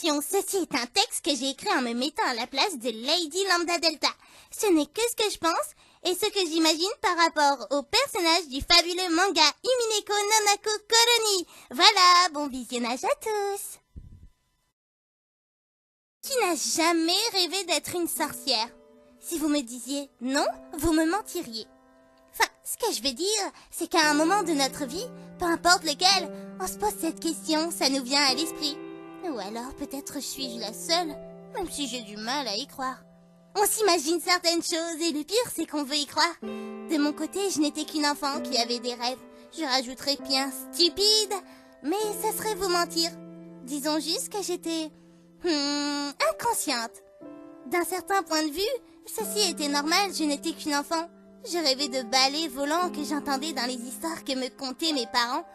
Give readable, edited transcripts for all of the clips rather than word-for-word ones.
Attention, ceci est un texte que j'ai écrit en me mettant à la place de Lady Lambda Delta. Ce n'est que ce que je pense et ce que j'imagine par rapport au personnage du fabuleux manga Himineko Nanako Koroni. Voilà, bon visionnage à tous. Qui n'a jamais rêvé d'être une sorcière? Si vous me disiez non, vous me mentiriez. Enfin, ce que je veux dire, c'est qu'à un moment de notre vie, peu importe lequel, on se pose cette question, ça nous vient à l'esprit. Ou alors peut-être suis-je la seule, même si j'ai du mal à y croire. On s'imagine certaines choses et le pire c'est qu'on veut y croire. De mon côté, je n'étais qu'une enfant qui avait des rêves. Je rajouterais bien stupide, mais ça serait vous mentir. Disons juste que j'étais inconsciente. D'un certain point de vue, ceci était normal, je n'étais qu'une enfant. Je rêvais de balais volants que j'entendais dans les histoires que me contaient mes parents.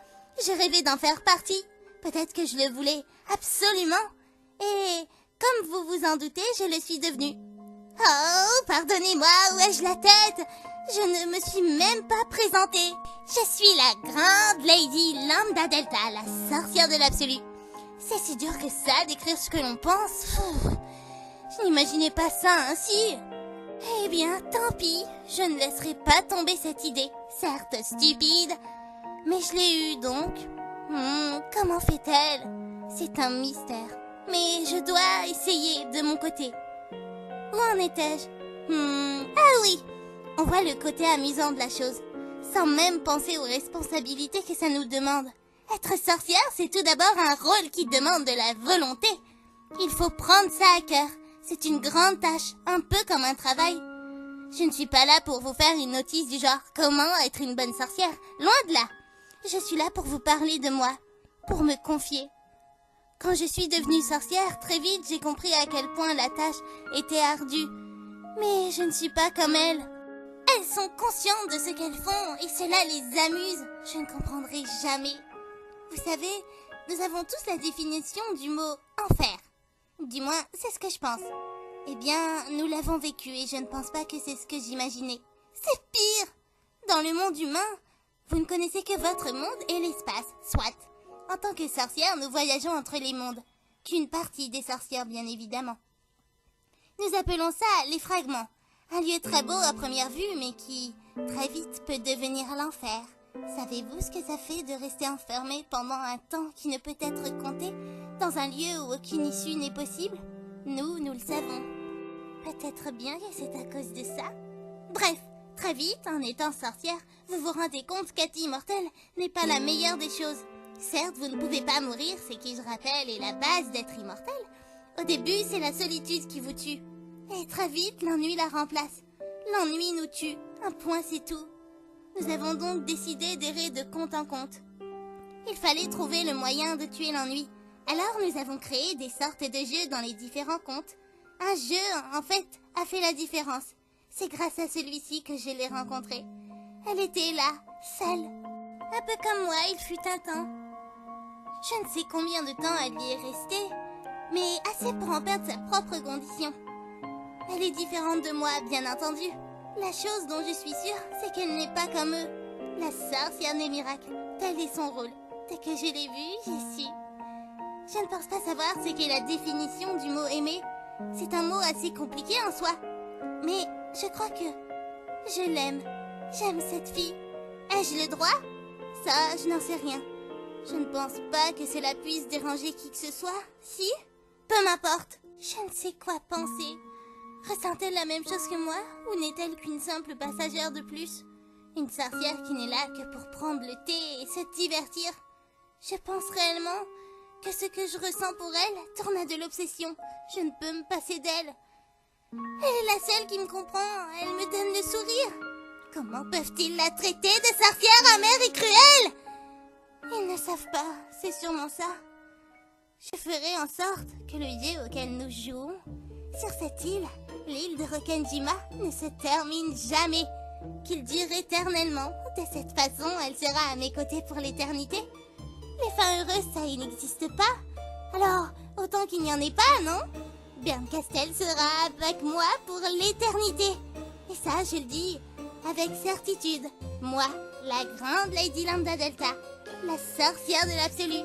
Je rêvais d'en faire partie. Peut-être que je le voulais absolument. Et comme vous vous en doutez, je le suis devenue. Oh, pardonnez-moi, où ai-je la tête? Je ne me suis même pas présentée. Je suis la grande Lady Lambda Delta, la sorcière de l'absolu. C'est si dur que ça d'écrire ce que l'on pense. Je n'imaginais pas ça ainsi. Eh bien, tant pis, je ne laisserai pas tomber cette idée, certes stupide, mais je l'ai eue donc. Comment fait-elle? C'est un mystère, mais je dois essayer de mon côté. Où en étais-je? Ah oui, on voit le côté amusant de la chose, sans même penser aux responsabilités que ça nous demande. Être sorcière, c'est tout d'abord un rôle qui demande de la volonté. Il faut prendre ça à cœur. C'est une grande tâche, un peu comme un travail. Je ne suis pas là pour vous faire une notice du genre « Comment être une bonne sorcière ?» Loin de là. Je suis là pour vous parler de moi, pour me confier. Quand je suis devenue sorcière, très vite j'ai compris à quel point la tâche était ardue. Mais je ne suis pas comme elles. Elles sont conscientes de ce qu'elles font et cela les amuse. Je ne comprendrai jamais. Vous savez, nous avons tous la définition du mot « enfer ». Du moins, c'est ce que je pense. Eh bien, nous l'avons vécu et je ne pense pas que c'est ce que j'imaginais. C'est pire! Dans le monde humain, vous ne connaissez que votre monde et l'espace, soit. En tant que sorcière, nous voyageons entre les mondes. Qu'une partie des sorcières, bien évidemment. Nous appelons ça les fragments. Un lieu très beau à première vue, mais qui, très vite, peut devenir l'enfer. Savez-vous ce que ça fait de rester enfermé pendant un temps qui ne peut être compté dans un lieu où aucune issue n'est possible? Nous le savons. Peut-être bien que c'est à cause de ça. Bref, très vite, en étant sorcière, vous vous rendez compte qu'être immortelle n'est pas la meilleure des choses. Certes, vous ne pouvez pas mourir, ce qui, je rappelle, est la base d'être immortelle. Au début, c'est la solitude qui vous tue. Et très vite, l'ennui la remplace. L'ennui nous tue. Un point, c'est tout. Nous avons donc décidé d'errer de compte en compte. Il fallait trouver le moyen de tuer l'ennui. Alors nous avons créé des sortes de jeux dans les différents contes. Un jeu, en fait, a fait la différence. C'est grâce à celui-ci que je l'ai rencontrée. Elle était là, seule. Un peu comme moi, il fut un temps. Je ne sais combien de temps elle y est restée, mais assez pour en perdre sa propre condition. Elle est différente de moi, bien entendu. La chose dont je suis sûre, c'est qu'elle n'est pas comme eux. La sorcière des miracles, tel est son rôle. Dès que je l'ai vue, j'y suis. Je ne pense pas savoir ce qu'est la définition du mot aimer. C'est un mot assez compliqué en soi. Mais je crois que je l'aime. J'aime cette fille. Ai-je le droit? Ça, je n'en sais rien. Je ne pense pas que cela puisse déranger qui que ce soit. Si? Peu m'importe. Je ne sais quoi penser. Ressent-elle la même chose que moi? Ou n'est-elle qu'une simple passagère de plus? Une sorcière qui n'est là que pour prendre le thé et se divertir? Je pense réellement que ce que je ressens pour elle tourne à de l'obsession. Je ne peux me passer d'elle. Elle est la seule qui me comprend. Elle me donne le sourire. Comment peuvent-ils la traiter de sorcière amère et cruelle? Ils ne savent pas, c'est sûrement ça. Je ferai en sorte que le jeu auquel nous jouons, sur cette île, l'île de Rokkenjima, ne se termine jamais. Qu'il dure éternellement. De cette façon, elle sera à mes côtés pour l'éternité. Les fins heureuses, ça, il n'existe pas. Alors, autant qu'il n'y en ait pas, non? Bernd Castel sera avec moi pour l'éternité. Et ça, je le dis avec certitude. Moi, la grande Lady Lambda Delta, la sorcière de l'absolu.